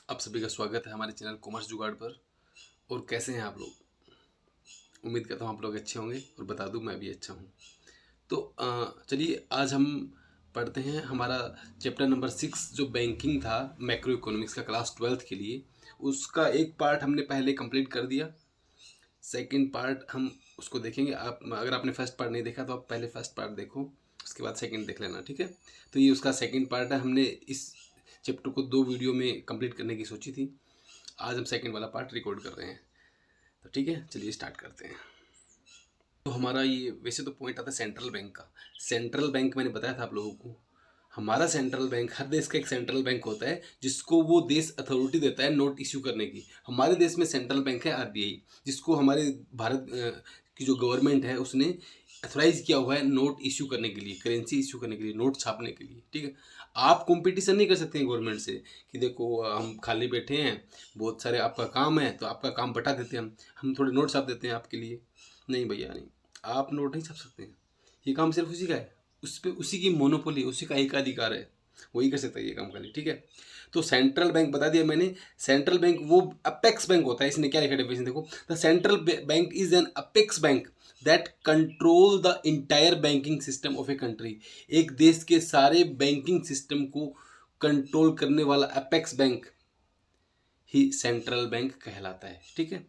आप सभी का स्वागत है हमारे चैनल कॉमर्स जुगाड़ पर। और कैसे हैं आप लोग? उम्मीद करता हूँ आप लोग अच्छे होंगे और बता दूँ मैं भी अच्छा हूँ। तो चलिए आज हम पढ़ते हैं हमारा चैप्टर नंबर 6 जो बैंकिंग था मैक्रो इकोनॉमिक्स का क्लास 12th के लिए। उसका एक पार्ट हमने पहले कंप्लीट कर दिया। सेकंड पार्ट हम उसको देखेंगे। आप अगर आपने फर्स्ट पार्ट नहीं देखा तो आप पहले फर्स्ट पार्ट देखो, उसके बाद सेकंड देख लेना, ठीक है। तो ये उसका सेकंड पार्ट है। हमने इस चैप्टर को 2 वीडियो में कंप्लीट करने की सोची थी। आज हम सेकंड वाला पार्ट रिकॉर्ड कर रहे हैं। तो ठीक है, चलिए स्टार्ट करते हैं। तो हमारा ये वैसे तो पॉइंट आता है सेंट्रल बैंक का। सेंट्रल बैंक मैंने बताया था आप लोगों को, हमारा सेंट्रल बैंक, हर देश का एक सेंट्रल बैंक होता है जिसको वो देश अथॉरिटी देता है नोट इश्यू करने की। हमारे देश में सेंट्रल बैंक है आरबीआई, जिसको हमारे भारत की जो गवर्नमेंट है उसने अथोराइज किया हुआ है नोट इश्यू करने के लिए, करेंसी इश्यू करने के लिए, नोट छापने के लिए, ठीक है। आप कंपटीशन नहीं कर सकते हैं गवर्नमेंट से कि देखो हम खाली बैठे हैं, बहुत सारे आपका काम है तो आपका काम बटा देते हैं, हम थोड़े नोट छाप देते हैं आपके लिए। नहीं भैया नहीं, आप नोट नहीं छाप सकते हैं। ये काम सिर्फ उसी का है, उस पर उसी की मोनोपोली, उसी का एकाधिकार है, वही कर सकता है ये काम खाली, ठीक है। तो सेंट्रल बैंक बता दिया मैंने। सेंट्रल बैंक वो अपेक्स बैंक होता है। इसने क्या लिखा डेफिनेशन देखो, the central bank is an apex bank that control the entire banking system of a country. एक देश के सारे बैंकिंग सिस्टम को कंट्रोल करने वाला अपेक्स बैंक ही सेंट्रल बैंक कहलाता है, ठीक है।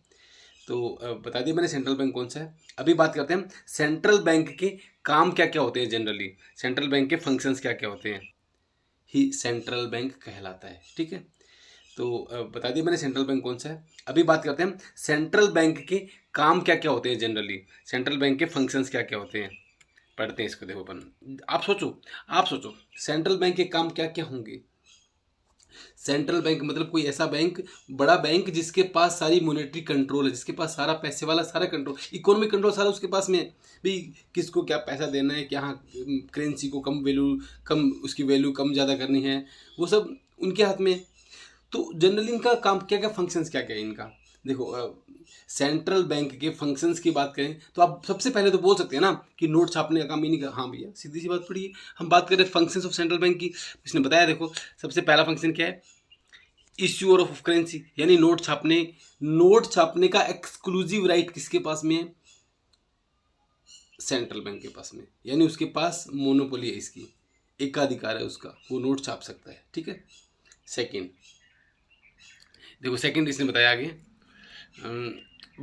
तो बता दिया मैंने सेंट्रल बैंक कौन सा है। अभी बात करते हैं सेंट्रल बैंक के काम क्या क्या होते हैं जनरली, सेंट्रल बैंक के फंक्शंस क्या क्या होते हैं, ही सेंट्रल बैंक कहलाता है, ठीक है। तो बता दिया मैंने सेंट्रल बैंक कौन सा है। अभी बात करते हैं सेंट्रल बैंक के काम क्या क्या होते हैं जनरली, सेंट्रल बैंक के फंक्शंस क्या क्या होते हैं। पढ़ते हैं इसको, देखो अपन, आप सोचो सेंट्रल बैंक के काम क्या क्या होंगे। सेंट्रल बैंक मतलब कोई ऐसा बैंक, बड़ा बैंक जिसके पास सारी मॉनेटरी कंट्रोल है, जिसके पास सारा पैसे वाला सारा कंट्रोल, इकोनॉमिक कंट्रोल सारा उसके पास में है। भाई किसको क्या पैसा देना है, क्या करेंसी को कम वैल्यू, कम उसकी वैल्यू कम ज़्यादा करनी है, वो सब उनके हाथ में। तो जनरली इनका काम क्या क्या, फंक्शंस क्या क्या है इनका। देखो सेंट्रल बैंक के फंक्शंस की बात करें तो आप सबसे पहले तो बोल सकते हैं ना कि नोट छापने का काम इन्हीं का। हाँ भैया सीधी सी बात पड़ी है। हम बात करें फंक्शंस ऑफ सेंट्रल बैंक की, इसने बताया देखो सबसे पहला फंक्शन क्या है, इश्यूअर ऑफ करेंसी, यानी नोट छापने। नोट छापने का एक्सक्लूसिव राइट किसके पास में है, सेंट्रल बैंक के पास में, यानी उसके पास मोनोपोली है, इसकी एकाधिकार है उसका, वो नोट छाप सकता है, ठीक है। सेकंड देखो, सेकंड इसने बताया आगे,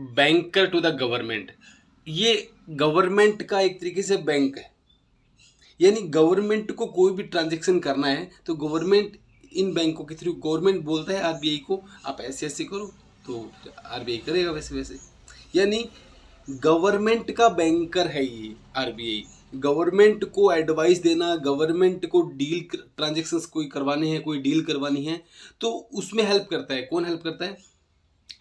बैंकर टू द गवर्नमेंट। ये गवर्नमेंट का एक तरीके से बैंक है, यानी गवर्नमेंट को कोई भी ट्रांजेक्शन करना है तो गवर्नमेंट इन बैंकों के थ्रू, गवर्नमेंट बोलता है आरबीआई को आप ऐसे ऐसे करो तो आरबीआई करेगा वैसे वैसे, यानी गवर्नमेंट का बैंकर है ये आरबीआई। गवर्नमेंट को एडवाइस देना, गवर्नमेंट को डील ट्रांजेक्शन्स कोई करवाने हैं, कोई डील करवानी है तो उसमें हेल्प करता है। कौन हेल्प करता है,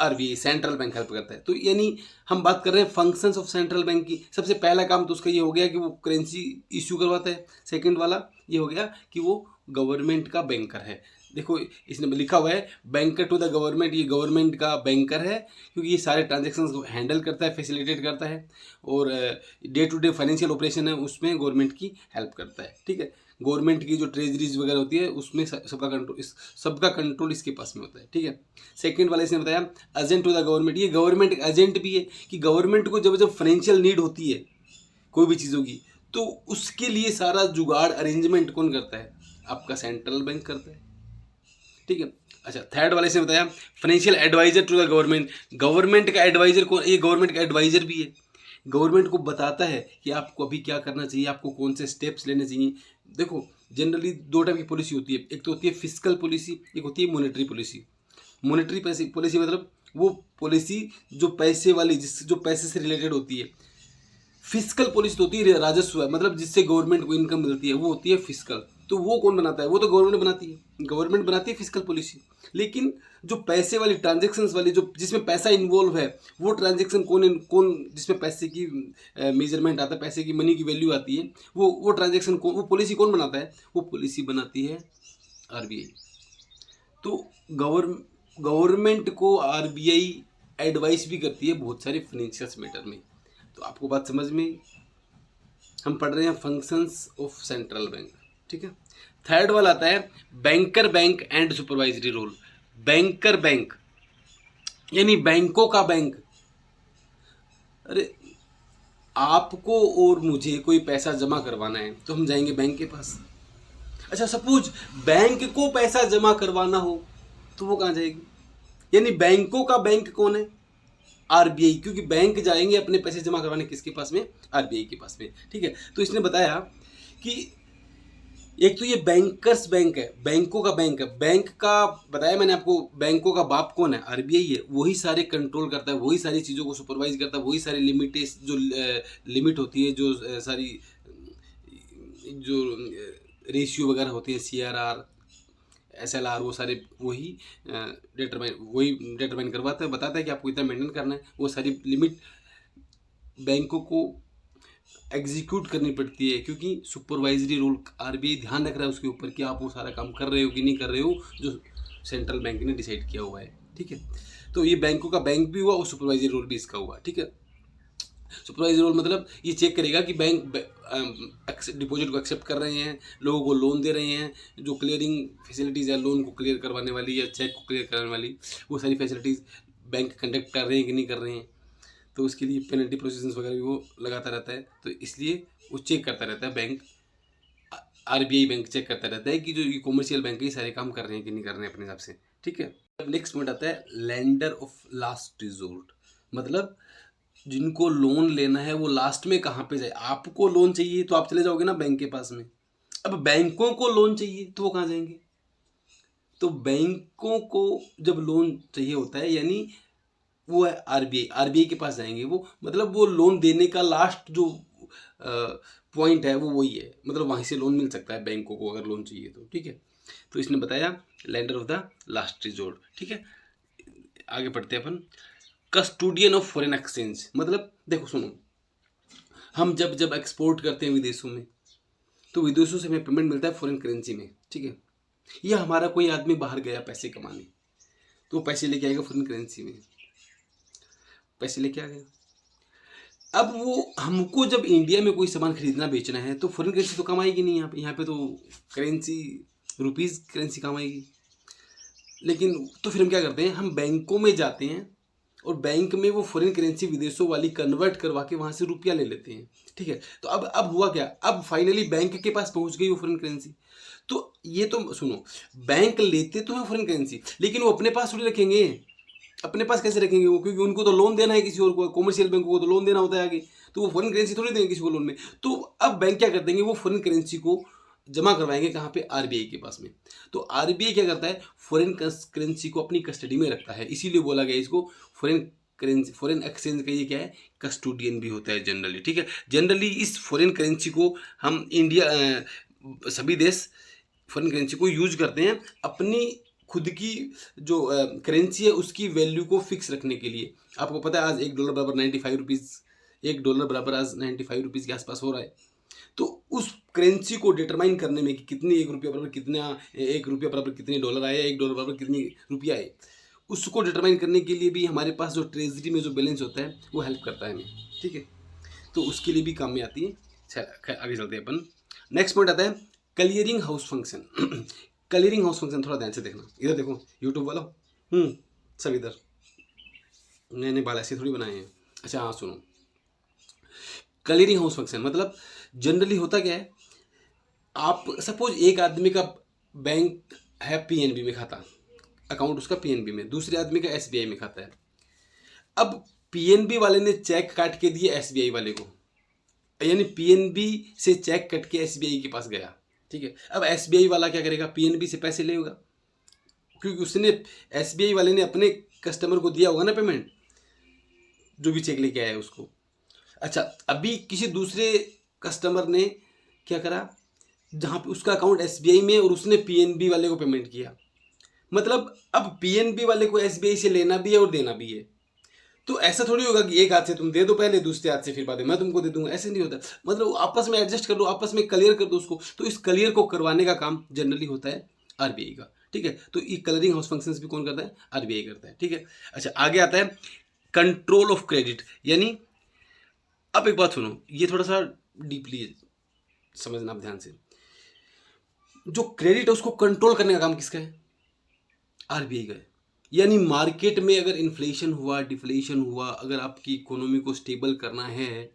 आरबीआई, सेंट्रल बैंक हेल्प करता है। तो यानी हम बात कर रहे हैं फंक्शंस ऑफ सेंट्रल बैंक की। सबसे पहला काम तो उसका ये हो गया कि वो करेंसी इश्यू करवाता है। सेकंड वाला ये हो गया कि वो गवर्नमेंट का बैंकर है। देखो इसने लिखा हुआ है बैंकर टू द गवर्नमेंट, ये गवर्नमेंट का बैंकर है क्योंकि ये सारे ट्रांजेक्शन्स को हैंडल करता है, फैसिलिटेट करता है और day to day financial operation है उसमें गवर्नमेंट की हेल्प करता है, ठीक है। गवर्नमेंट की जो ट्रेजरीज वगैरह होती है उसमें सबका कंट्रोल इसके पास में होता है, ठीक है। सेकंड वाला इसने बताया एजेंट टू द गवर्नमेंट, ये गवर्नमेंट एजेंट भी है कि गवर्नमेंट को जब जब फाइनेंशियल नीड होती है कोई भी चीज़ों की तो उसके लिए सारा जुगाड़ अरेंजमेंट कौन करता है, आपका सेंट्रल बैंक करता है, ठीक है। अच्छा थर्ड वाले से बताया financial adviser to the government. Government का एडवाइजर कौन, ये गवर्नमेंट का एडवाइजर भी है, गवर्नमेंट को बताता है कि आपको अभी क्या करना चाहिए, आपको कौन से स्टेप्स लेने चाहिए। देखो जनरली दो टाइप की पॉलिसी होती है, एक तो होती है फिस्कल पॉलिसी, एक होती है मॉनेटरी पॉलिसी। मॉनेटरी पॉलिसी मतलब वो पॉलिसी जो पैसे वाली, जो पैसे से रिलेटेड होती है। फिस्कल पॉलिसी तो होती है राजस्व है, मतलब जिससे गवर्नमेंट को इनकम मिलती है, वो होती है फिस्कल। तो वो कौन बनाता है, वो तो गवर्नमेंट बनाती है, गवर्नमेंट बनाती है फिस्कल पॉलिसी। लेकिन जो पैसे वाली, ट्रांजेक्शन्स वाली, जो जिसमें पैसा इन्वॉल्व है, वो ट्रांजेक्शन कौन जिसमें पैसे की मेजरमेंट आता है, पैसे की, मनी की वैल्यू आती है, वो ट्रांजेक्शन वो पॉलिसी कौन बनाता है, वो पॉलिसी बनाती है आरबीआई। तो गवर्नमेंट को आरबीआई एडवाइस भी करती है बहुत सारे फाइनेंशियल मैटर में। तो आपको बात समझ में, हम पढ़ रहे हैं फंक्शंस ऑफ सेंट्रल बैंक, ठीक है। थर्ड वाला आता है banker bank and supervisory role. Banker bank यानी बैंकों का बैंक। अरे आपको और मुझे कोई पैसा जमा करवाना है तो हम जाएंगे बैंक के पास। अच्छा सपोज बैंक को पैसा जमा करवाना हो तो वो कहाँ जाएगी? यानी बैंकों का बैंक कौन है? आरबीआई, क्योंकि बैंक जाएंगे अपने पैसे जमा करवाने किसके पास में? आरबीआई के पास में। ठीक है, तो इसने बताया कि एक तो ये बैंकर्स बैंक है, बैंकों का बैंक है। बैंक का बताया मैंने आपको, बैंकों का बाप कौन है? आरबीआई है। वही सारे कंट्रोल करता है, वही सारी चीज़ों को सुपरवाइज करता है, वही सारी लिमिट होती है, जो सारी जो रेशियो वगैरह होती है, सीआरआर, एसएलआर, वो सारे वही डिटरमाइन करवाता है, बताता है कि आपको इतना मेंटेन करना है। वो सारी लिमिट बैंकों को एग्जीक्यूट करनी पड़ती है, क्योंकि सुपरवाइजरी रोल आरबीआई ध्यान रख रहा है उसके ऊपर कि आप वो सारा काम कर रहे हो कि नहीं कर रहे हो जो सेंट्रल बैंक ने डिसाइड किया हुआ है। ठीक है, तो ये बैंकों का बैंक भी हुआ और सुपरवाइजरी रोल भी इसका हुआ। ठीक है, सुपरवाइजरी रोल मतलब ये चेक करेगा कि बैंक डिपॉजिट को एक्सेप्ट कर रहे हैं, लोगों को लोन दे रहे हैं, जो क्लियरिंग फैसिलिटीज़ है लोन को क्लियर करवाने वाली या चेक को क्लियर करने वाली, वो सारी फैसिलिटीज़ बैंक कंडक्ट कर रहे हैं कि नहीं कर रहे हैं। तो उसके लिए पेनल्टी प्रोसीजर्स वगैरह भी वो लगाता रहता है। तो इसलिए वो चेक करता रहता है बैंक, आरबीआई बैंक चेक करता रहता है कि जो ये कॉमर्शियल बैंक है ये सारे काम कर रहे हैं कि नहीं कर रहे हैं अपने हिसाब से। ठीक है, अब नेक्स्ट पॉइंट आता है लेंडर ऑफ लास्ट रिजोर्ट। मतलब जिनको लोन लेना है वो लास्ट में कहाँ पे जाए? आपको लोन चाहिए तो आप चले जाओगे ना बैंक के पास में। अब बैंकों को लोन चाहिए तो वो कहाँ जाएंगे? तो बैंकों को जब लोन चाहिए होता है यानी वो है आरबीआई, आरबीआई के पास जाएंगे वो। मतलब वो लोन देने का लास्ट जो पॉइंट है वो वही है, मतलब वहीं से लोन मिल सकता है बैंकों को अगर लोन चाहिए तो। ठीक है, तो इसने बताया lender of the last resort. ठीक है, आगे पढ़ते हैं अपन। कस्टोडियन ऑफ फॉरेन एक्सचेंज, मतलब देखो सुनो, हम जब जब एक्सपोर्ट करते हैं विदेशों में तो विदेशों से हमें पेमेंट मिलता है फॉरेन करेंसी में। ठीक है, या हमारा कोई आदमी बाहर गया पैसे कमाने तो वो पैसे लेके आएगा फॉरेन करेंसी में, पैसे लेके आ गया। अब वो हमको जब इंडिया में कोई सामान खरीदना बेचना है तो फॉरेन करेंसी तो काम आएगी नहीं। यहाँ पे तो करेंसी रुपीज़ करेंसी काम आएगी। लेकिन तो फिर हम क्या करते हैं, हम बैंकों में जाते हैं और बैंक में वो फॉरेन करेंसी विदेशों वाली कन्वर्ट करवा के वहाँ से रुपया ले लेते हैं। ठीक है, तो अब हुआ क्या, अब फाइनली बैंक के पास पहुँच गई वो फॉरेन करेंसी। तो ये तो सुनो, बैंक लेते तो हैं फॉरेन करेंसी लेकिन वो अपने पास थोड़ी रखेंगे। अपने पास कैसे रखेंगे वो? क्योंकि उनको तो लोन देना है किसी और को, कॉमर्शियल बैंकों को तो लोन देना होता है आगे, तो वो फॉरेन करेंसी थोड़ी देंगे किसी को लोन में। तो अब बैंक क्या कर देंगे, वो फॉरेन करेंसी को जमा करवाएंगे कहाँ पे? आरबीआई के पास में। तो आरबीआई क्या करता है, फॉरेन करेंसी को अपनी कस्टडी में रखता है, इसीलिए बोला गया इसको फॉरेन करेंसी। फॉरेन एक्सचेंज का ये क्या है, कस्टोडियन भी होता है जनरली। ठीक है, जनरली इस फॉरेन करेंसी को हम इंडिया सभी देश फॉरेन करेंसी को यूज करते हैं अपनी खुद की जो करेंसी है उसकी वैल्यू को फिक्स रखने के लिए। आपको पता है आज $1 बराबर 95 रुपीज़, $1 बराबर आज 95 रुपीज़ के आसपास हो रहा है। तो उस करेंसी को डिटरमाइन करने में कि कितनी $1 बराबर कितना, $1 बराबर कितने डॉलर आए, $1 बराबर कितनी रुपया आए, उसको डिटरमाइन करने के लिए भी हमारे पास जो ट्रेजरी में जो बैलेंस होता है वो हेल्प करता है हमें। ठीक है, तो उसके लिए भी काम में आती है। चल आगे चलते हैं अपन। नेक्स्ट पॉइंट आता है clearing house function. Clearing house function थोड़ा ध्यान से देखना, इधर देखो यूट्यूब वाला, सब इधर, मैंने बाल ऐसे थोड़ी बनाए हैं। अच्छा हाँ सुनो, क्लियरिंग हाउस फंक्शन मतलब जनरली होता क्या है, आप सपोज एक आदमी का बैंक है पीएनबी में खाता, अकाउंट उसका पीएनबी में, दूसरे आदमी का एसबीआई में खाता है। अब पीएनबी वाले ने चेक काट के दिया एसबीआई वाले को, यानी पीएनबी से चेक कट के एसबीआई के पास गया। ठीक है, अब एसबीआई वाला क्या करेगा, पीएनबी से पैसे लेगा, क्योंकि उसने एसबीआई वाले ने अपने कस्टमर को दिया होगा ना पेमेंट, जो भी चेक लेके आया उसको। अच्छा, अभी किसी दूसरे कस्टमर ने क्या करा, जहाँ पे उसका अकाउंट एसबीआई में और उसने पीएनबी वाले को पेमेंट किया, मतलब अब पीएनबी वाले को एसबीआई से लेना भी है और देना भी है। तो ऐसा थोड़ी होगा कि एक हाथ से तुम दे दो पहले, दूसरे हाथ से फिर बाद में मैं तुमको दे दूंगा, ऐसे नहीं होता। मतलब आपस में एडजस्ट कर दो, आपस में क्लियर कर दो उसको। तो इस क्लियर को करवाने का काम जनरली होता है आरबीआई का। ठीक है, तो ये कलरिंग हाउस फंक्शंस भी कौन करता है, आरबीआई करता है। ठीक है, अच्छा आगे आता है कंट्रोल ऑफ क्रेडिट, यानी अब एक बात सुनो, ये थोड़ा सा डीपली समझना आप ध्यान से। जो क्रेडिट है उसको कंट्रोल करने का काम किसका है, आरबीआई का है। यानी मार्केट में अगर इन्फ्लेशन हुआ, डिफ्लेशन हुआ, अगर आपकी इकोनॉमी को स्टेबल करना है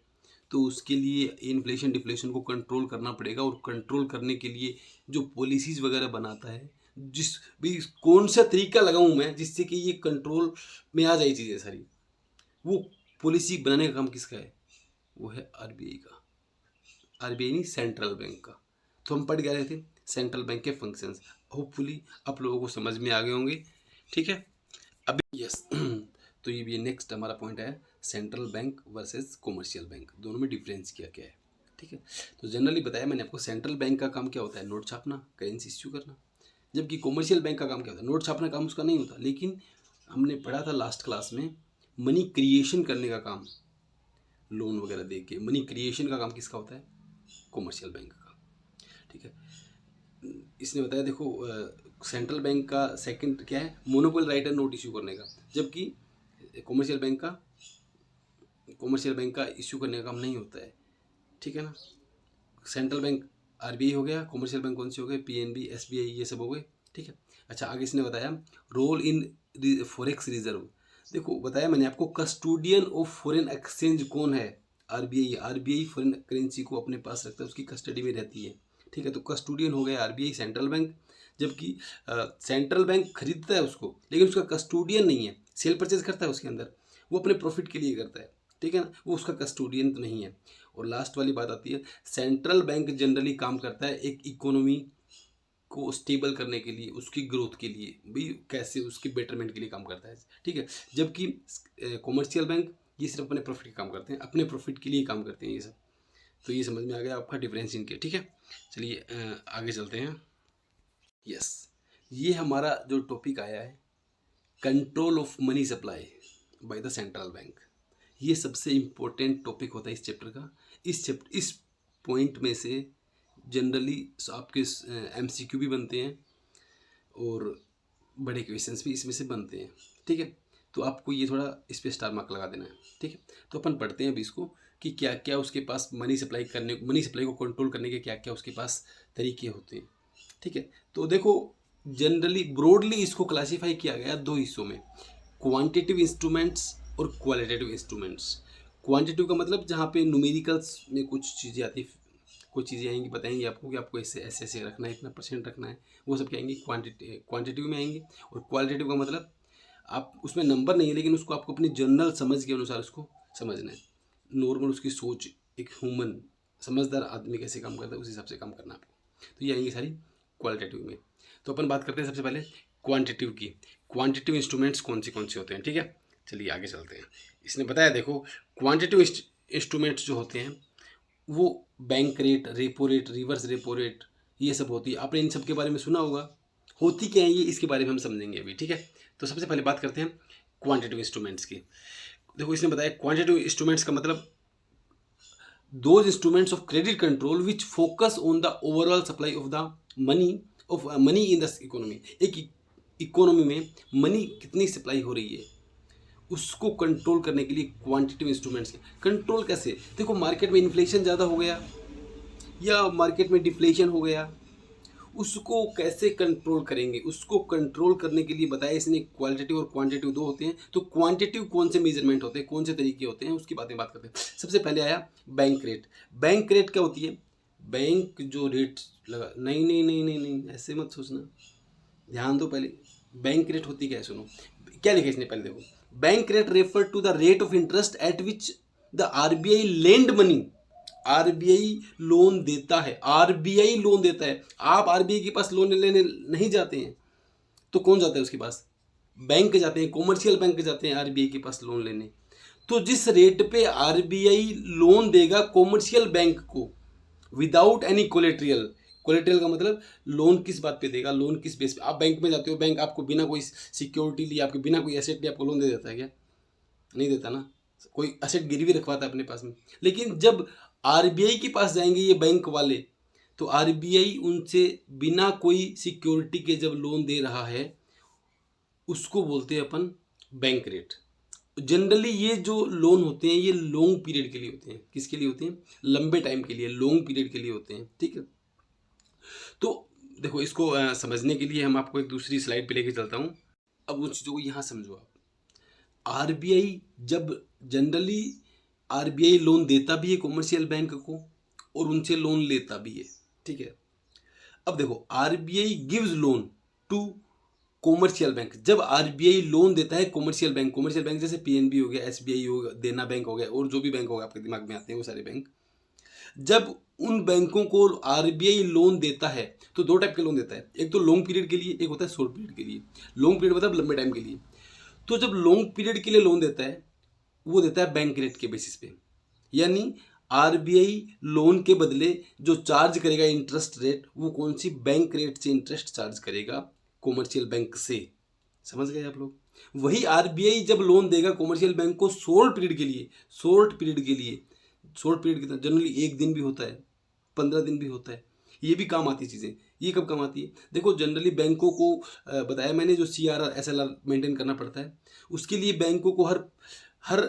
तो उसके लिए इन्फ्लेशन डिफ्लेशन को कंट्रोल करना पड़ेगा। और कंट्रोल करने के लिए जो पॉलिसीज़ वगैरह बनाता है, जिस भी कौन सा तरीका लगाऊं मैं जिससे कि ये कंट्रोल में आ जाए चीज़ें सारी, वो पॉलिसी बनाने का काम किसका है? वो है आरबीआई का। आरबीआई नहीं, सेंट्रल बैंक का। तो हम पढ़ क्या रहे थे? सेंट्रल बैंक के फंक्शंस। होपफुली आप लोगों को समझ में आ गए होंगे। ठीक है, अभी यस तो ये भी नेक्स्ट हमारा पॉइंट है, central bank versus commercial bank, दोनों में डिफरेंस क्या क्या है। ठीक है, तो जनरली बताया मैंने आपको, सेंट्रल बैंक का काम क्या होता है? नोट छापना, करेंसी इश्यू करना। जबकि कॉमर्शियल बैंक का काम क्या होता है? नोट छापना काम उसका नहीं होता, लेकिन हमने पढ़ा था लास्ट क्लास में, मनी क्रिएशन करने का काम, लोन वगैरह दे के मनी क्रिएशन का काम किसका होता है? कॉमर्शियल बैंक का। ठीक है, इसने बताया देखो सेंट्रल बैंक का सेकंड क्या है? मोनोपोल राइट है नोट इशू करने का, जबकि कॉमर्शियल बैंक का इशू करने का काम नहीं होता है। ठीक है ना, सेंट्रल बैंक आरबीआई हो गया, कॉमर्शियल बैंक कौन से हो गए? पीएनबी, एसबीआई, ये सब हो गए। ठीक है, अच्छा आगे इसने बताया रोल इन फॉरेक्स रिजर्व। देखो बताया मैंने आपको, कस्टोडियन ऑफ फॉरेन एक्सचेंज कौन है? आरबीआई। आरबीआई फॉरेन करेंसी को अपने पास रखता है, उसकी कस्टडी में रहती है। ठीक है, तो कस्टोडियन हो गया आरबीआई, सेंट्रल बैंक। जबकि सेंट्रल बैंक खरीदता है उसको, लेकिन उसका कस्टोडियन नहीं है, सेल परचेज करता है उसके अंदर, वो अपने प्रॉफिट के लिए करता है। ठीक है ना, वो उसका कस्टोडियन तो नहीं है। और लास्ट वाली बात आती है, सेंट्रल बैंक जनरली काम करता है एक इकोनॉमी को स्टेबल करने के लिए, उसकी ग्रोथ के लिए, भी कैसे उसके बेटरमेंट के लिए काम करता है। ठीक है, जबकि कॉमर्शियल बैंक ये सिर्फ अपने प्रॉफिट का काम करते हैं, अपने प्रॉफिट के लिए काम करते हैं ये सब। तो ये समझ में आ गया आपका डिफरेंस इनके। ठीक है, चलिए आगे चलते हैं। यस, ये हमारा जो टॉपिक आया है, control of money supply by the central bank, ये सबसे इम्पोर्टेंट टॉपिक होता है इस चैप्टर का। इस पॉइंट में से जनरली आपके एमसीक्यू भी बनते हैं और बड़े क्वेश्चंस भी इसमें से बनते हैं। ठीक है, तो आपको ये थोड़ा इस पर स्टार मार्क लगा देना है। ठीक है, तो अपन पढ़ते हैं अभी इसको कि क्या क्या उसके पास मनी सप्लाई को कंट्रोल करने के क्या क्या उसके पास तरीके होते हैं। ठीक है, तो देखो जनरली ब्रॉडली इसको क्लासीफाई किया गया दो हिस्सों में, क्वांटिटिव इंस्ट्रूमेंट्स और क्वालिटेटिव इंस्ट्रूमेंट्स। क्वांटिटिव का मतलब जहाँ पे न्यूमेरिकल्स में कुछ चीज़ें आती, कुछ चीज़ें आएंगी, बताएंगी आपको कि आपको ऐसे ऐसे ऐसे रखना है, इतना परसेंट रखना है, वो सब क्या आएंगी? क्वांटिटिव में आएंगे। और क्वालिटेटिव का मतलब आप उसमें नंबर नहीं है, लेकिन उसको आपको अपनी जनरल समझ के अनुसार उसको समझना है, नॉर्मल उसकी सोच, एक ह्यूमन समझदार आदमी कैसे काम करता है उस हिसाब से काम करना है आपको। तो ये आएंगी सारी क्वालिटेटिव में। तो अपन बात करते हैं सबसे पहले क्वांटिटिव की। क्वांटिटिव इंस्ट्रूमेंट्स कौन से होते हैं? ठीक है, चलिए आगे चलते हैं। इसने बताया देखो, क्वांटिटिव इंस्ट्रूमेंट्स जो होते हैं वो bank rate, repo rate, reverse repo rate, ये सब होती है। आपने इन सब के बारे में सुना होगा, होती क्या है ये, इसके बारे में हम समझेंगे अभी। ठीक है, तो सबसे पहले बात करते हैं क्वांटिटिव इंस्ट्रूमेंट्स की। देखो इसने बताया क्वांटिटिव इंस्ट्रूमेंट्स का मतलब those instruments of credit control which focus on the overall supply of the money in the economy। एक इकोनॉमी में मनी कितनी सप्लाई हो रही है उसको कंट्रोल करने के लिए क्वांटिटिव इंस्ट्रूमेंट्स। कंट्रोल कैसे? देखो मार्केट में इन्फ्लेशन ज़्यादा हो गया या मार्केट में डिफ्लेशन हो गया, उसको कैसे कंट्रोल करेंगे? उसको कंट्रोल करने के लिए बताया इसने क्वालिटेटिव और क्वांटिटिव दो होते हैं। तो क्वांटिटिव कौन से मेजरमेंट होते हैं, कौन से तरीके होते हैं, उसकी बात करते हैं। सबसे पहले आया बैंक रेट। बैंक रेट क्या होती है? बैंक जो रेट लगा, नहीं नहीं नहीं नहीं नहीं ऐसे मत सोचना, ध्यान दो पहले। बैंक रेट होती क्या है सुनो, क्या लिखा इसने पहले देखो, bank rate refer to the rate of interest at which the RBI lend money. RBI loan देता है, आरबीआई लोन देता है। आप आरबीआई के पास लोन लेने नहीं जाते हैं, तो कौन जाता है उसके पास? बैंक जाते हैं, कॉमर्शियल बैंक जाते हैं आरबीआई के पास लोन लेने। तो जिस रेट पे आरबीआई लोन देगा कॉमर्शियल बैंक को विदाउट एनी कोलेट्रियल, कोलेट्रियल का मतलब लोन किस बात पे देगा, लोन किस बेस पे? आप बैंक में जाते हो, बैंक आपको बिना कोई सिक्योरिटी लिए, आपके बिना कोई एसेट लिए आपको लोन दे देता है क्या? नहीं देता ना, कोई एसेट गिरवी रखवाता है अपने पास में। लेकिन जब आरबीआई के पास जाएंगे ये बैंक वाले, तो आरबीआई उनसे बिना कोई सिक्योरिटी के जब लोन दे रहा है उसको बोलते हैं अपन बैंक रेट। जनरली ये जो लोन होते हैं ये लॉन्ग पीरियड के लिए होते हैं। किसके लिए होते हैं? लंबे टाइम के लिए, लॉन्ग पीरियड के लिए होते हैं। ठीक है, तो देखो इसको समझने के लिए हम आपको एक दूसरी स्लाइड पे लेके चलता हूँ। अब उन चीज़ों को यहाँ समझो आप। आरबीआई जब जनरली आरबीआई लोन देता भी है कॉमर्शियल बैंक को और उनसे लोन लेता भी है, ठीक है। अब देखो, RBI gives loan to commercial bank. जब आरबीआई लोन देता है कॉमर्शियल बैंक जैसे पीएनबी हो गया, एसबीआई हो गया, देना बैंक हो गया, और जो भी बैंक होगा आपके दिमाग में आते हैं वो सारे बैंक, जब उन बैंकों को आरबीआई लोन देता है तो दो टाइप के लोन देता है। एक तो लॉन्ग पीरियड के लिए, एक होता है शॉर्ट पीरियड के लिए। लॉन्ग पीरियड मतलब लंबे टाइम के लिए। तो जब लॉन्ग पीरियड के लिए लोन देता है वो देता है बैंक रेट के बेसिस पे, यानी आरबीआई लोन के बदले जो चार्ज करेगा इंटरेस्ट रेट, वो कौन सी बैंक रेट से इंटरेस्ट चार्ज करेगा, कॉमर्शियल बैंक से। समझ गए आप लोग। वही आरबीआई जब लोन देगा कॉमर्शियल बैंक को शॉर्ट पीरियड के लिए, शॉर्ट पीरियड कितना, जनरली 1 दिन भी होता है, 15 दिन भी होता है, ये भी काम आती है चीज़ें। ये कब काम आती है, देखो जनरली बैंकों को बताया मैंने, जो CRR SLR मेंटेन करना पड़ता है, उसके लिए बैंकों को हर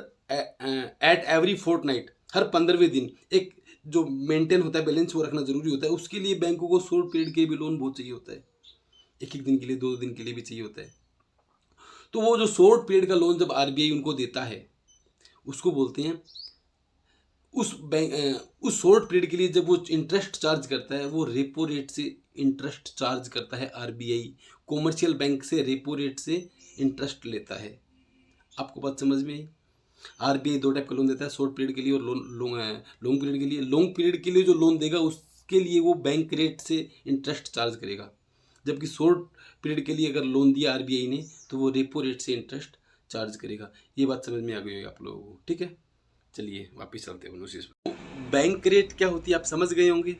एट एवरी फोर्टनाइट, हर 15वें दिन एक जो मेंटेन होता है बैलेंस, वो रखना जरूरी होता है। उसके लिए बैंकों को शॉर्ट पीरियड के भी लोन बहुत चाहिए होता है, 1-1 दिन के लिए, 2 दिन के लिए भी चाहिए होता है। तो वो जो शॉर्ट पीरियड का लोन जब आरबीआई उनको देता है, उसको बोलते हैं, उस शॉर्ट पीरियड के लिए जब वो इंटरेस्ट चार्ज करता है, वो रेपो रेट से इंटरेस्ट चार्ज करता है आरबीआई, कॉमर्शियल बैंक से रेपो रेट से इंटरेस्ट लेता है। आपको बात समझ में आई। आरबीआई दो टाइप का लोन देता है, शॉर्ट पीरियड के लिए और लॉन्ग पीरियड के लिए। लॉन्ग पीरियड के लिए जो लोन देगा उसके लिए वो बैंक रेट से इंटरेस्ट चार्ज करेगा, जबकि शॉर्ट पीरियड के लिए अगर लोन दिया आरबीआई ने तो वो रेपो रेट से इंटरेस्ट चार्ज करेगा। ये बात समझ में आ गई होगी आप लोगों को, ठीक है। चलिए वापिस चलते हैं उसी पे। बैंक रेट क्या होती है आप समझ गए होंगे।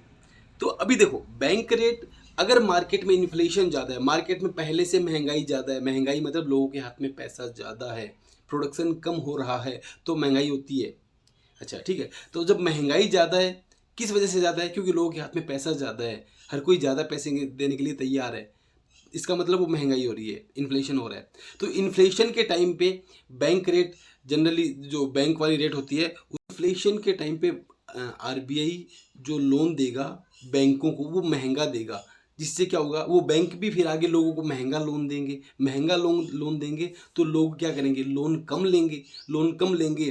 तो अभी देखो, बैंक रेट, अगर मार्केट में इन्फ्लेशन ज़्यादा है, मार्केट में पहले से महंगाई ज़्यादा है, महंगाई मतलब लोगों के हाथ में पैसा ज़्यादा है, प्रोडक्शन कम हो रहा है, तो महंगाई होती है। अच्छा ठीक है, तो जब महंगाई ज़्यादा है, किस वजह से ज़्यादा है, क्योंकि लोगों के हाथ में पैसा ज़्यादा है, हर कोई ज़्यादा पैसे देने के लिए तैयार है, इसका मतलब वो महंगाई हो रही है, इन्फ्लेशन हो रहा है। तो इन्फ्लेशन के टाइम पे बैंक रेट, जनरली जो बैंक वाली रेट होती है, इन्फ्लेशन के टाइम पे आरबीआई जो लोन देगा बैंकों को वो महंगा देगा, जिससे क्या होगा, वो बैंक भी फिर आगे लोगों को महंगा लोन देंगे, महंगा लोन देंगे तो लोग क्या करेंगे, लोन कम लेंगे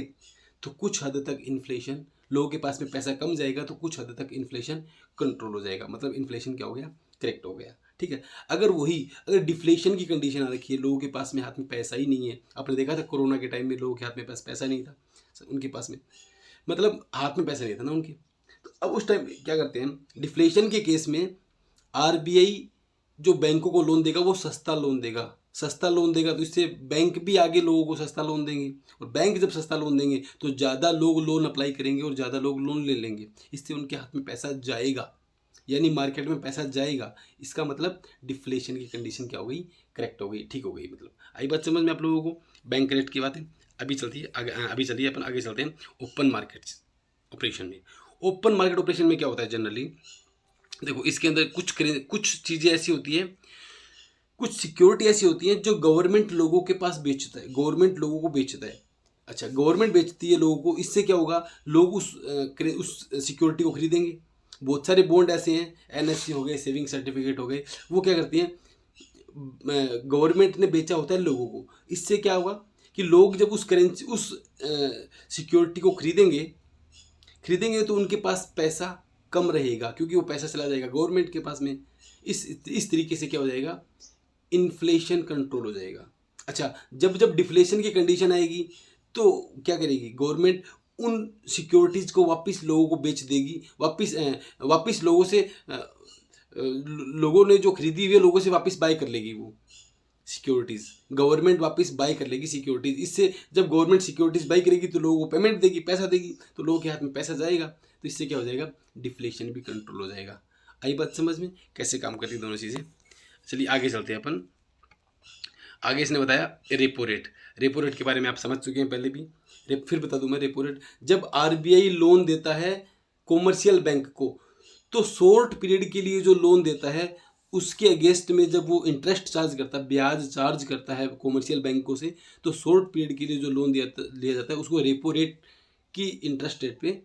तो कुछ हद तक इन्फ्लेशन, लोगों के पास में पैसा कम जाएगा तो कुछ हद तक इन्फ्लेशन कंट्रोल हो जाएगा, मतलब इन्फ्लेशन क्या हो गया, करेक्ट हो गया, ठीक है। अगर डिफ्लेशन की कंडीशन आ रखी है, लोगों के पास में हाथ में पैसा ही नहीं है, आपने देखा था कोरोना के टाइम में लोगों के हाथ में पैसा नहीं था, उनके पास में मतलब हाथ में पैसा नहीं था ना उनके। तो अब उस टाइम क्या करते हैं, डिफ्लेशन के केस में आरबीआई जो बैंकों को लोन देगा वो सस्ता लोन देगा, तो इससे बैंक भी आगे लोगों को सस्ता लोन देंगे, और बैंक जब सस्ता लोन देंगे तो ज़्यादा लोग लोन अप्लाई करेंगे और ज़्यादा लोग लोन ले लेंगे, इससे उनके हाथ में पैसा जाएगा, यानी मार्केट में पैसा जाएगा। इसका मतलब डिफ्लेशन की कंडीशन क्या हो गई, करेक्ट हो गई, ठीक हो गई। मतलब आई बात समझ में आप लोगों को, बैंक रेट की बातें। अभी चलिए अपन आगे चलते हैं ओपन मार्केट ऑपरेशन में। ओपन मार्केट ऑपरेशन में क्या होता है जनरली, देखो इसके अंदर कुछ चीज़ें ऐसी होती है, कुछ सिक्योरिटी ऐसी होती है जो गवर्नमेंट लोगों के पास बेचता है, गवर्नमेंट लोगों को बेचता है। अच्छा, गवर्नमेंट बेचती है लोगों को, इससे क्या होगा, लोग उस सिक्योरिटी को खरीदेंगे। बहुत सारे बॉन्ड ऐसे हैं, एनएससी हो गए, सेविंग सर्टिफिकेट हो गए, वो क्या करती हैं, गवर्नमेंट ने बेचा होता है लोगों को। इससे क्या होगा कि लोग जब उस सिक्योरिटी को खरीदेंगे तो उनके पास पैसा कम रहेगा, क्योंकि वो पैसा चला जाएगा गवर्नमेंट के पास में। इस तरीके से क्या हो जाएगा, इन्फ्लेशन कंट्रोल हो जाएगा। अच्छा, जब डिफ्लेशन की कंडीशन आएगी तो क्या करेगी गवर्नमेंट, उन सिक्योरिटीज़ को वापस लोगों को बेच देगी, वापस लोगों से, लोगों ने जो खरीदी हुई है लोगों से वापस बाय कर लेगी वो सिक्योरिटीज़, गवर्नमेंट वापस बाय कर लेगी सिक्योरिटीज़। इससे जब गवर्नमेंट सिक्योरिटीज़ बाय करेगी तो लोगों को पेमेंट देगी, पैसा देगी, तो लोगों के हाथ में पैसा जाएगा, तो इससे क्या हो जाएगा, डिफ्लेशन भी कंट्रोल हो जाएगा। आई बात समझ में कैसे काम करती दोनों चीज़ें। चलिए आगे चलते हैं अपन। आगे इसने बताया रेपो रेट के बारे में आप समझ चुके हैं पहले भी, फिर बता दूं मैं। रेपो रेट, जब आरबीआई लोन देता है कॉमर्शियल बैंक को, तो शॉर्ट पीरियड के लिए जो लोन देता है उसके अगेंस्ट में जब वो इंटरेस्ट चार्ज करता है, ब्याज चार्ज करता है कॉमर्शियल बैंकों से, तो शॉर्ट पीरियड के लिए जो लोन लिया जाता है उसको रेपो रेट की इंटरेस्ट रेट पे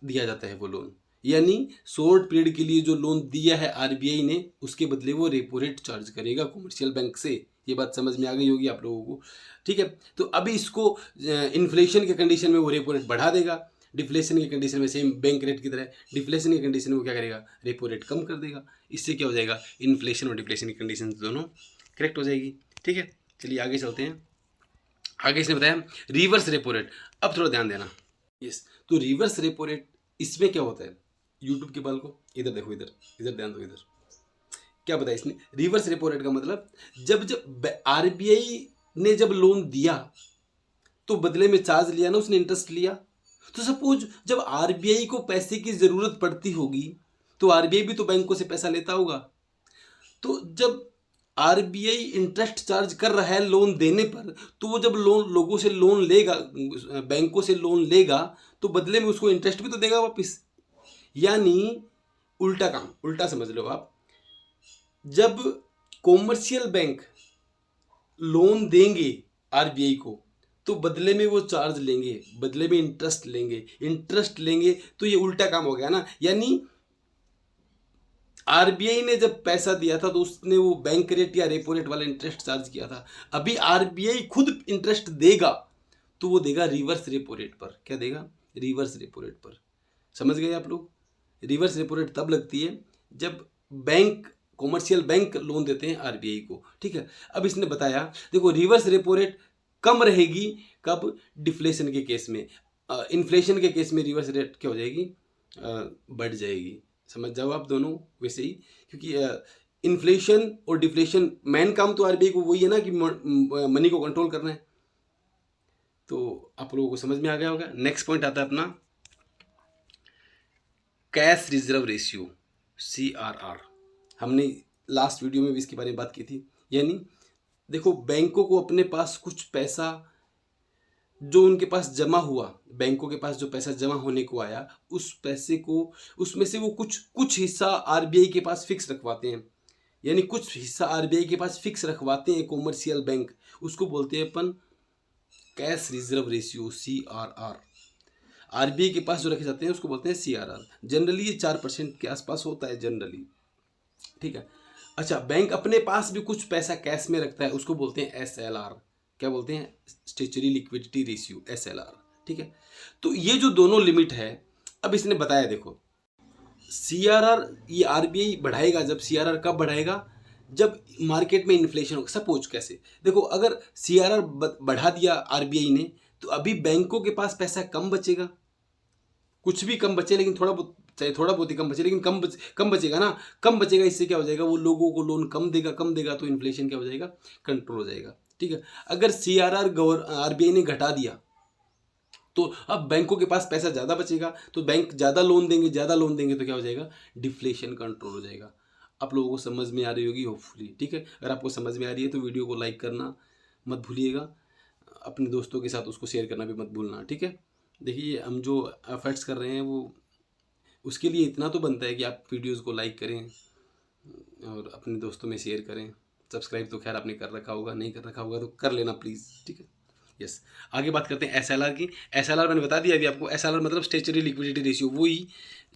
दिया जाता है वो लोन। यानी शॉर्ट पीरियड के लिए जो लोन दिया है आरबीआई ने, उसके बदले वो रेपो रेट चार्ज करेगा कॉमर्शियल बैंक से, ये बात समझ में आ गई होगी आप लोगों को, ठीक है। तो अभी इसको इन्फ्लेशन के कंडीशन में वो रेपो रेट बढ़ा देगा, डिफ्लेशन की कंडीशन में सेम बैंक रेट की तरह डिफ्लेशन की कंडीशन में वो क्या करेगा, रेपो रेट कम कर देगा। इससे क्या हो जाएगा, इन्फ्लेशन और डिफ्लेशन की कंडीशन दोनों करेक्ट हो जाएगी, ठीक है। चलिए आगे चलते हैं। आगे इसने बताया रिवर्स रेपो रेट। अब थोड़ा ध्यान देना, यस। तो रिवर्स रेपो रेट, इसमें क्या होता है, यूट्यूब के बाल को इधर देखो, इधर इधर ध्यान दो, इधर क्या बताया इसने। रिवर्स रेपो रेट का मतलब जब आरबीआई ने जब लोन दिया तो बदले में चार्ज लिया ना, उसने इंटरेस्ट लिया। तो सपोज जब आरबीआई को पैसे की जरूरत पड़ती होगी तो आरबीआई भी तो बैंकों से पैसा लेता होगा। तो जब आरबीआई इंटरेस्ट चार्ज कर रहा है लोन देने पर, तो वो जब लोगों से लोन लेगा, बैंकों से लोन लेगा, तो बदले में उसको इंटरेस्ट भी तो देगा वापस। यानी उल्टा काम, उल्टा समझ लो आप। जब कॉमर्शियल बैंक लोन देंगे आरबीआई को तो बदले में वो चार्ज लेंगे, बदले में इंटरेस्ट लेंगे, इंटरेस्ट लेंगे, तो ये उल्टा काम हो गया ना। यानी आरबीआई ने जब पैसा दिया था तो उसने वो बैंक रेट या रेपो रेट वाला इंटरेस्ट चार्ज किया था। अभी आरबीआई खुद इंटरेस्ट देगा तो वो देगा रिवर्स रेपो रेट पर। क्या देगा, रिवर्स रेपो रेट पर। समझ गए आप लोग। रिवर्स रेपो रेट तब लगती है जब बैंक, कॉमर्शियल बैंक लोन देते हैं आरबीआई को, ठीक है। अब इसने बताया देखो रिवर्स रेपो रेट कम रहेगी कब, डिफ्लेशन के केस में। इन्फ्लेशन के केस में रिवर्स रेट क्या हो जाएगी, बढ़ जाएगी। समझ जाओ आप दोनों वैसे ही, क्योंकि इन्फ्लेशन और डिफ्लेशन मेन काम तो आरबीआई को वही है ना कि मनी को कंट्रोल करना है। तो आप लोगों को समझ में आ गया होगा। नेक्स्ट पॉइंट आता है अपना कैश रिजर्व रेशियो, CRR। हमने लास्ट वीडियो में भी इसके बारे में बात की थी। यानी देखो बैंकों को अपने पास कुछ पैसा जो उनके पास जमा हुआ, बैंकों के पास जो पैसा जमा होने को आया, उस पैसे को, उसमें से वो कुछ हिस्सा आरबीआई के पास फिक्स रखवाते हैं। यानी कुछ हिस्सा आरबीआई के पास फिक्स रखवाते हैं कॉमर्शियल बैंक, उसको बोलते हैं अपन cash reserve ratio, CRR। RBI के पास जो रखे जाते हैं उसको बोलते हैं CRR। जनरली ये 4% के आसपास होता है जनरली, ठीक है। अच्छा, बैंक अपने पास भी कुछ पैसा कैश में रखता है, उसको बोलते हैं SLR। क्या बोलते हैं, स्टेचुरी लिक्विडिटी रेशियो, SLR, ठीक है। तो ये जो दोनों लिमिट है, अब इसने बताया देखो CRR ये आरबीआई बढ़ाएगा। जब CRR कब बढ़ाएगा, जब मार्केट में इन्फ्लेशन होगा। सपोज कैसे, देखो अगर CRR बढ़ा दिया आरबीआई ने तो अभी बैंकों के पास पैसा कम बचेगा, कुछ भी कम बचे, लेकिन थोड़ा बहुत, चाहे थोड़ा बहुत ही कम बचे, लेकिन कम बचेगा ना, कम बचेगा। इससे क्या हो जाएगा, वो लोगों को लोन कम देगा तो इन्फ्लेशन क्या हो जाएगा, कंट्रोल हो जाएगा, ठीक है। अगर CRR आरबीआई ने घटा दिया तो अब बैंकों के पास पैसा ज़्यादा बचेगा, तो बैंक ज़्यादा लोन देंगे तो क्या हो जाएगा, डिफ्लेशन कंट्रोल हो जाएगा। आप लोगों को समझ में आ रही होगी होपफुली, ठीक है। अगर आपको समझ में आ रही है तो वीडियो को लाइक करना मत भूलिएगा, अपने दोस्तों के साथ उसको शेयर करना भी मत भूलना, ठीक है। देखिए हम जो एफर्ट्स कर रहे हैं वो, उसके लिए इतना तो बनता है कि आप वीडियोज़ को लाइक करें और अपने दोस्तों में शेयर करें। सब्सक्राइब तो खैर आपने कर रखा होगा, नहीं कर रखा होगा तो कर लेना प्लीज़, ठीक है। यस, आगे बात करते हैं SLR की। SLR मैंने बता दिया अभी आपको। SLR मतलब स्टेचुरी लिक्विडिटी रेशियो, वही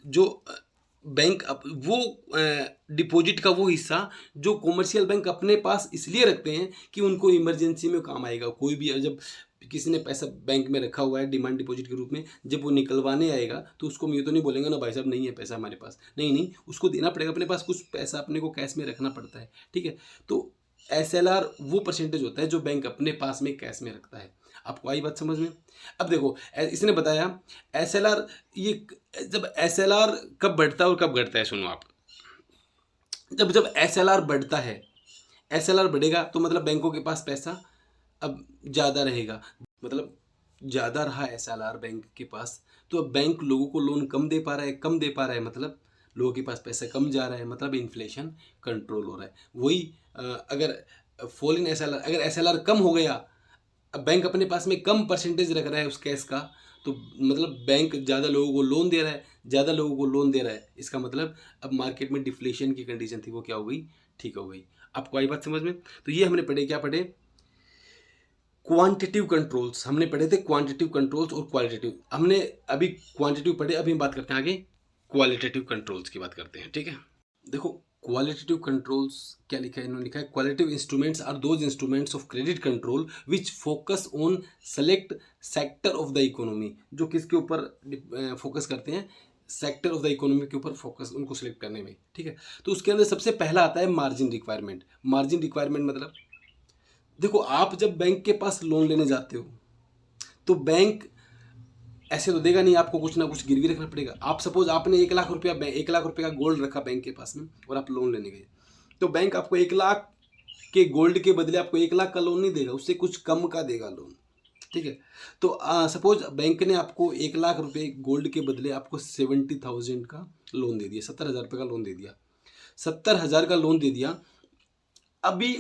जो बैंक वो डिपॉजिट का वो हिस्सा जो कॉमर्शियल बैंक अपने पास इसलिए रखते हैं कि उनको इमरजेंसी में काम आएगा। कोई भी जब किसी ने पैसा बैंक में रखा हुआ है डिमांड डिपॉजिट के रूप में, जब वो निकलवाने आएगा तो उसको ये तो नहीं बोलेंगे ना भाई साहब नहीं है पैसा हमारे पास, नहीं, उसको देना पड़ेगा। अपने पास कुछ पैसा अपने को कैश में रखना पड़ता है, ठीक है। तो SLR वो परसेंटेज होता है जो बैंक अपने पास में कैश में रखता है। आपको आई बात समझ में। अब देखो इसने बताया SLR, ये जब SLR कब बढ़ता है और कब घटता है, सुनो आप। जब SLR बढ़ता है, SLR बढ़ेगा तो मतलब बैंकों के पास पैसा अब ज़्यादा रहेगा, मतलब ज़्यादा रहा SLR बैंक के पास, तो अब बैंक लोगों को लोन कम दे पा रहा है, मतलब लोगों के पास पैसा कम जा रहा है, मतलब इन्फ्लेशन कंट्रोल हो रहा है। वही अगर फॉल इन SLR, अगर SLR कम हो गया, अब बैंक अपने पास में कम परसेंटेज रख रहा है उस कैश का, तो मतलब बैंक ज़्यादा लोगों को लोन दे रहा है, इसका मतलब अब मार्केट में डिफ्लेशन की कंडीशन थी वो क्या हो गई, ठीक हो गई। आपको आई बात समझ में। तो ये हमने पढ़े, क्या पढ़े, क्वांटिटिव कंट्रोल्स हमने पढ़े थे, क्वांटिटिव कंट्रोल्स और क्वालिटेटिव। हमने अभी क्वांटिटिव पढ़े, अभी हम बात करते हैं आगे क्वालिटेटिव कंट्रोल्स की बात करते हैं, ठीक है। देखो क्वालिटेटिव कंट्रोल्स क्या लिखा है, इन्होंने लिखा है qualitative instruments are those instruments of credit control which focus on select sector of the economy. जो किसके ऊपर फोकस करते हैं, सेक्टर ऑफ द इकोनॉमी के ऊपर फोकस, उनको सिलेक्ट करने में, ठीक है। तो उसके अंदर सबसे पहला आता है मार्जिन रिक्वायरमेंट। मार्जिन रिक्वायरमेंट मतलब देखो, आप जब बैंक के पास लोन लेने जाते हो तो बैंक ऐसे तो देगा नहीं, आपको कुछ ना कुछ गिरवी रखना पड़ेगा। आप सपोज आपने 1 लाख रुपया 1 लाख रुपये का गोल्ड रखा बैंक के पास में और आप लोन लेने गए, तो बैंक आपको 1 लाख के गोल्ड के बदले आपको 1 लाख का लोन नहीं देगा, उससे कुछ कम का देगा लोन, ठीक है। तो सपोज बैंक ने आपको 1 लाख रुपये गोल्ड के बदले आपको 70,000 का लोन दे दिया, 70,000 रुपये का लोन दे दिया, 70,000 का लोन दे दिया। अभी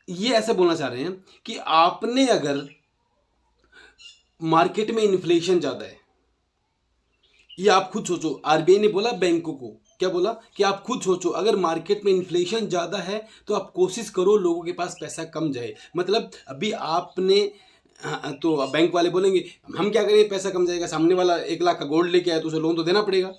ये ऐसे बोलना चाह रहे हैं कि आपने अगर मार्केट में इन्फ्लेशन ज़्यादा है, ये आप खुद सोचो, आरबीआई ने बोला बैंकों को, क्या बोला कि आप खुद सोचो अगर मार्केट में इन्फ्लेशन ज़्यादा है तो आप कोशिश करो लोगों के पास पैसा कम जाए। मतलब अभी आपने तो बैंक वाले बोलेंगे हम क्या करें, पैसा कम जाएगा, सामने वाला 1 लाख का गोल्ड लेके आया तो उसे लोन तो देना पड़ेगा।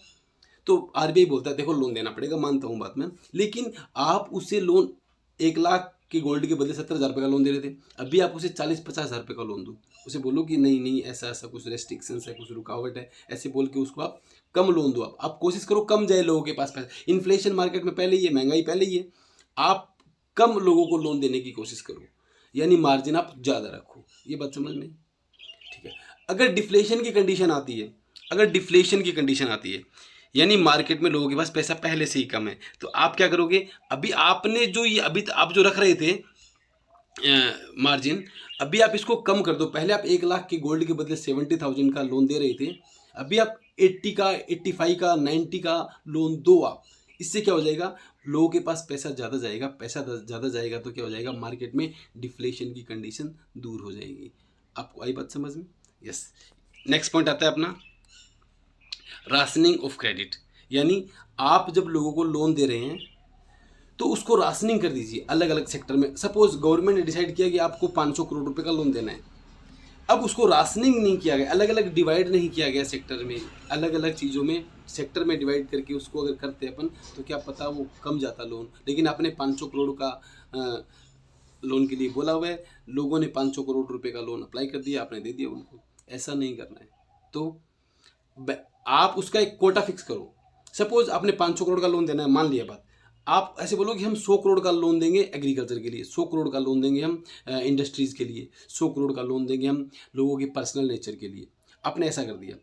तो आरबीआई बोलता है देखो लोन देना पड़ेगा, मानता हूँ बात में, लेकिन आप उसे लोन 1 लाख के गोल्ड के बदले 70,000 रुपये का लोन दे रहे थे, अभी आप उसे 40-50,000 रुपये का लोन दो, उसे बोलो कि नहीं नहीं ऐसा ऐसा कुछ रेस्ट्रिक्शंस है, कुछ रुकावट है, ऐसे बोल के उसको आप कम लोन दो। आप कोशिश करो कम जाए लोगों के पास पैसा। इन्फ्लेशन मार्केट में पहले ही है, महंगाई पहले ही है, आप कम लोगों को लोन देने की कोशिश करो, यानी मार्जिन आप ज़्यादा रखो। ये बात समझ में, ठीक है। अगर डिफ्लेशन की कंडीशन आती है, अगर डिफ्लेशन की कंडीशन आती है यानी मार्केट में लोगों के पास पैसा पहले से ही कम है, तो आप क्या करोगे, अभी आपने जो ये अभी आप जो रख रहे थे मार्जिन, अभी आप इसको कम कर दो। पहले आप 1 लाख के गोल्ड के बदले 70,000 का लोन दे रहे थे, अभी आप 80 का 85 का 90 का लोन दो आप। इससे क्या हो जाएगा, लोगों के पास पैसा ज़्यादा जाएगा, पैसा ज़्यादा जाएगा तो क्या हो जाएगा, मार्केट में डिफ्लेशन की कंडीशन दूर हो जाएगी। आपको आई बात समझ में? यस। नेक्स्ट पॉइंट आता है अपना राशनिंग ऑफ क्रेडिट, यानी आप जब लोगों को लोन दे रहे हैं तो उसको राशनिंग कर दीजिए अलग अलग सेक्टर में। सपोज गवर्नमेंट ने डिसाइड किया कि आपको 500 करोड़ रुपए का लोन देना है, अब उसको राशनिंग नहीं किया गया, अलग अलग डिवाइड नहीं किया गया सेक्टर में, अलग अलग चीज़ों में सेक्टर में डिवाइड करके उसको अगर करते अपन तो क्या पता वो कम जाता लोन। लेकिन आपने 500 करोड़ का लोन के लिए बोला हुआ है, लोगों ने 500 करोड़ रुपए का लोन अप्लाई कर दिया, आपने दे दिया उनको। ऐसा नहीं करना है। तो आप उसका एक कोटा फिक्स करो। सपोज आपने 500 करोड़ का लोन देना है, मान लिया बात, आप ऐसे बोलो कि हम 100 करोड़ का लोन देंगे एग्रीकल्चर के लिए, 100 करोड़ का लोन देंगे हम इंडस्ट्रीज़ के लिए, 100 करोड़ का लोन देंगे हम लोगों के पर्सनल नेचर के लिए। आपने ऐसा कर दिया।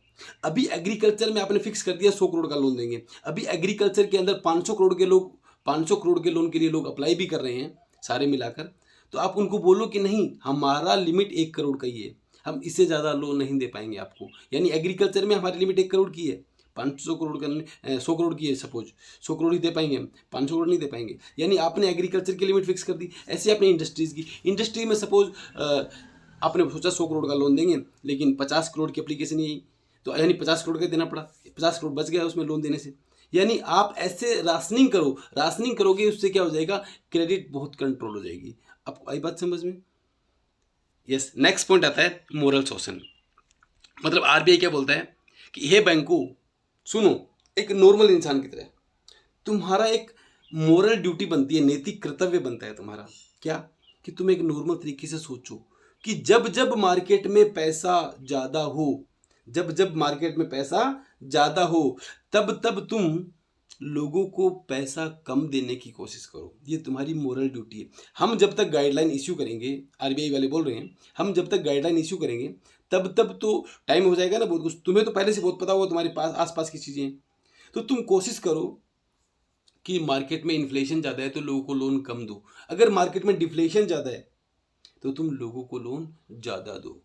अभी एग्रीकल्चर में आपने फिक्स कर दिया 100 करोड़ का लोन देंगे। अभी एग्रीकल्चर के अंदर 500 करोड़ के लोग 500 करोड़ के लोन के लिए लोग अप्लाई भी कर रहे हैं सारे मिलाकर, तो आप उनको बोलो कि नहीं, हमारा लिमिट 1 करोड़ का ही है, हम इससे ज़्यादा लोन नहीं दे पाएंगे आपको। यानी एग्रीकल्चर में हमारी लिमिट 1 करोड़ की है, 500 करोड़ का 100 करोड़ की है, सपोज 100 करोड़ ही दे पाएंगे हम, 500 करोड़ नहीं दे पाएंगे। यानी आपने एग्रीकल्चर की लिमिट फिक्स कर दी। ऐसे आपने इंडस्ट्रीज़ की, इंडस्ट्री में सपोज आपने सोचा 100 करोड़ का लोन देंगे, लेकिन 50 करोड़ की एप्लीकेशन ही आई, तो यानी 50 करोड़ का देना पड़ा, 50 करोड़ बच गया उसमें लोन देने से। यानी आप ऐसे राशनिंग करो, राशनिंग करोगे उससे क्या हो जाएगा, क्रेडिट बहुत कंट्रोल हो जाएगी। आपको आई बात समझ में? यस। नेक्स्ट पॉइंट आता है मोरल शोषण। मतलब आरबीआई क्या बोलता है कि हे बैंको सुनो, एक नॉर्मल इंसान की तरह तुम्हारा एक मोरल ड्यूटी बनती है, नैतिक कर्तव्य बनता है तुम्हारा, क्या कि तुम एक नॉर्मल तरीके से सोचो कि जब जब मार्केट में पैसा ज़्यादा हो, जब जब मार्केट में पैसा ज़्यादा हो, तब तब तुम लोगों को पैसा कम देने की कोशिश करो। ये तुम्हारी मोरल ड्यूटी है। हम जब तक गाइडलाइन इश्यू करेंगे, आरबीआई वाले बोल रहे हैं, हम जब तक गाइडलाइन इश्यू करेंगे तब तब तो टाइम हो जाएगा ना बहुत कुछ। तुम्हें तो पहले से बहुत पता होगा तुम्हारे पास आसपास की चीज़ें हैं, तो तुम कोशिश करो कि मार्केट में इन्फ्लेशन ज़्यादा है तो लोगों को लोन कम दो। अगर मार्केट में डिफ्लेशन ज़्यादा है तो तुम लोगों को लोन ज़्यादा दो।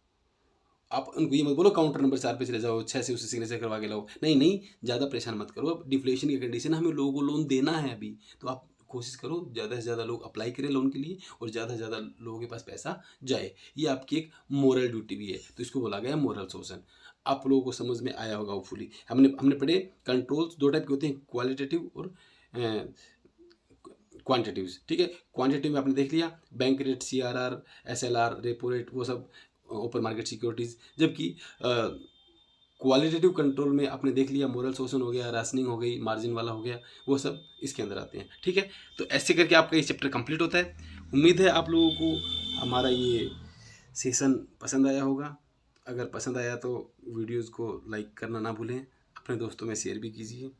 आप उनको ये मत बोलो काउंटर नंबर 4 पे चले जाओ, 6 से उसे सिग्नेचर करवा के लाओ, नहीं नहीं, ज़्यादा परेशान मत करो। अब डिफ्लेशन की कंडीशन है, हमें लोगों को लोन देना है अभी, तो आप कोशिश करो ज़्यादा से ज़्यादा लोग अप्लाई करें लोन के लिए और ज़्यादा से ज़्यादा लोगों के पास पैसा जाए। ये आपकी एक मोरल ड्यूटी भी है, तो इसको बोला गया मोरल शोषण। आप लोगों को समझ में आया होगा होपफुली। हमने पढ़े कंट्रोल्स 2 टाइप के होते हैं, क्वालिटेटिव और क्वांटिटिव्स, ठीक है। क्वांटिटिव में आपने देख लिया bank rate, CRR, SLR, repo rate, वो सब ओपन मार्केट सिक्योरिटीज़। जबकि क्वालिटेटिव कंट्रोल में आपने देख लिया, मोरल सुअसन हो गया, राशनिंग हो गई, मार्जिन वाला हो गया, वो सब इसके अंदर आते हैं। ठीक है, तो ऐसे करके आपका ये चैप्टर कंप्लीट होता है। उम्मीद है आप लोगों को हमारा ये सेशन पसंद आया होगा। अगर पसंद आया तो वीडियोज़ को लाइक करना ना भूलें, अपने दोस्तों में शेयर भी कीजिए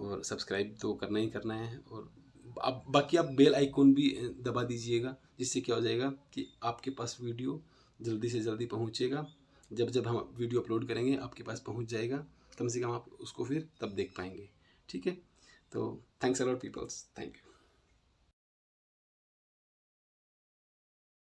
और सब्सक्राइब तो करना ही करना है। और आप बाकी आप बेल आइकॉन भी दबा दीजिएगा, जिससे क्या हो जाएगा कि आपके पास वीडियो जल्दी से जल्दी पहुंचेगा। जब जब हम वीडियो अपलोड करेंगे आपके पास पहुंच जाएगा, कम से कम आप उसको फिर तब देख पाएंगे। ठीक है, तो thanks a lot peoples, thank you.